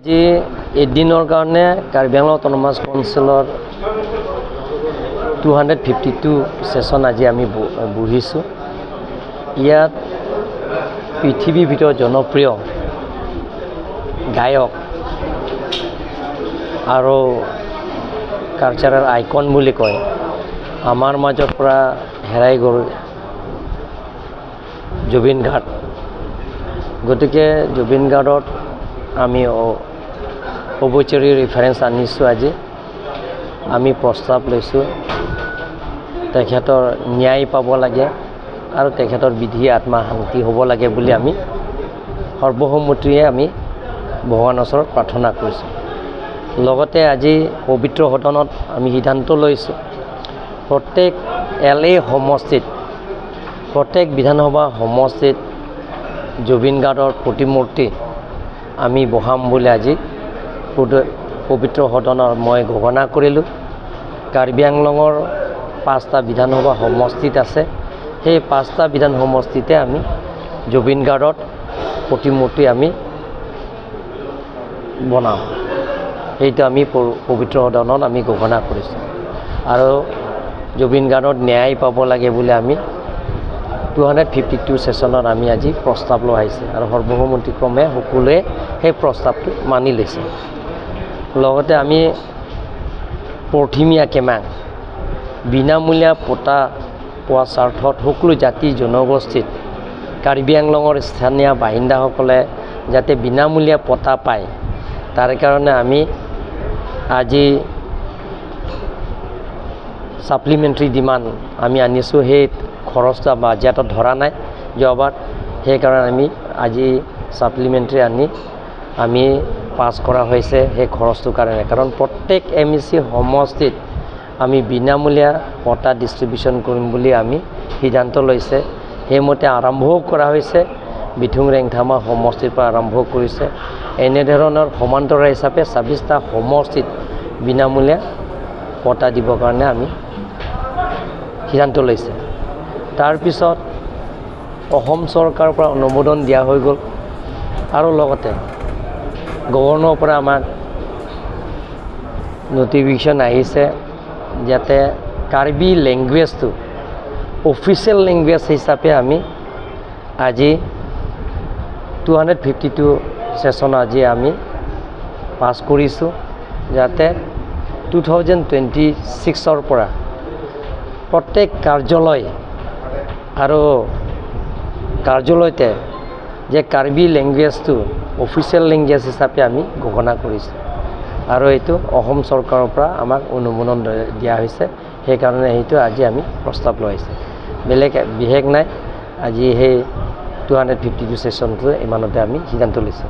আজি এদিনৰ কাৰণে কাৰ্বি আংলং অটোনমাস কাউন্সিলৰ 252 সেশন আজি আমি বহিছোঁ। ইয়াত পৃথিৱীৰ ভিতৰত জনপ্ৰিয় গায়ক আৰু কালচাৰেল আইকন বুলি কয় আমাৰ মাজৰ পৰা হেৰাই গ'ল জুবিন গাৰ্গ। গতিকে জুবিন গাৰ্গত আমি অবৈচাৰী ৰেফাৰেন্স আনিছোঁ। আজি আমি প্ৰস্তাৱ লৈছোঁ তেখেতৰ ন্যায় পাব লাগে আৰু তেখেতৰ বিধি আত্মা শান্তি হ'ব লাগে বুলি আমি সৰ্বসন্মতিৰে আমি ভগৱানৰ ওচৰত প্ৰাৰ্থনা কৰিছোঁ। লগতে আজি পবিত্ৰ সদনত আমি সিদ্ধান্ত লৈছোঁ প্ৰত্যেক LA সমষ্টিত প্ৰত্যেক বিধানসভা সমষ্টিত জুবিন গাৰ্গৰ প্ৰতিমূৰ্তি আমি বহাম বুলি আজি পবিত্ৰ সদনৰ মই ঘোষণা কৰিলোঁ। কাৰ্বি আংলঙৰ 5টা বিধানসভা সমষ্টিত আছে, সেই 5টা বিধান সমষ্টিতে আমি জুবিন গাৰ্গৰ প্ৰতিমূৰ্তি আমি বনাম। সেইটো আমি পবিত্ৰ সদনত আমি ঘোষণা কৰিছোঁ আৰু জুবিন গাৰ্গৰ ন্যায় পাব লাগে বুলি আমি 252 সেশনত আমি আজি প্ৰস্তাৱ লোৱা হৈছে আৰু সৰ্বসন্মতিক্ৰমে সকলোৱে সেই প্ৰস্তাৱটো মানি লৈছে। লগতে আমি প্ৰথমীয়া কেমাং বিনামূলীয়া পতা পোৱা স্বাৰ্থত সকলো জাতি জনগোষ্ঠীত কাৰ্বি আংলঙৰ স্থানীয় বাসিন্দাসকলে যাতে বিনামূলীয়া পতা পায় তাৰ কাৰণে আমি আজি সাপ্লিমেণ্টাৰী ডিমাণ্ড আমি আনিছোঁ। সেই খৰচটো বাজেটত ধৰা নাই যোৱাবাৰ, সেইকাৰণে আমি আজি সাপ্লিমেণ্টাৰী আনি আমি পাছ কৰা হৈছে সেই খৰচটোৰ কাৰণে। কাৰণ প্ৰত্যেক MEC সমষ্টিত আমি বিনামূলীয়া পটা ডিষ্ট্ৰিবিউশ্যন কৰিম বুলি আমি সিদ্ধান্ত লৈছে। সেইমতে আৰম্ভও কৰা হৈছে, বিথুং ৰেংথামা সমষ্টিৰ পৰা আৰম্ভ কৰিছে। এনেধৰণৰ সমান্তৰাল হিচাপে 26টা সমষ্টিত বিনামূলীয়া পটা দিবৰ কাৰণে আমি সিদ্ধান্ত লৈছে। তাৰপিছত অসম চৰকাৰৰ পৰা অনুমোদন দিয়া হৈ গ'ল আৰু লগতে গভৰ্ণৰৰ পৰা আমাক নটিফিকেশ্যন আহিছে যাতে কাৰ্বি লেংগুৱেজটো অফিচিয়েল লেংগুৱেজ হিচাপে আমি আজি 252 সেশন আজি আমি পাছ কৰিছোঁ, যাতে 2026ৰ পৰা প্ৰত্যেক কাৰ্যালয় আৰু কাৰ্যালয়তে যে কাৰ্বি লেংগুৱেজটো অফিচিয়েল লেংগুৱেজ হিচাপে আমি ঘোষণা কৰিছোঁ আৰু এইটো অসম চৰকাৰৰ পৰা আমাক অনুমোদন দিয়া হৈছে। সেইকাৰণে সেইটো আজি আমি প্ৰস্তাৱ লৈ আহিছোঁ। বেলেগ বিশেষ নাই, আজি সেই 252 সেশনটো ইমানতে আমি সিদ্ধান্ত লৈছোঁ।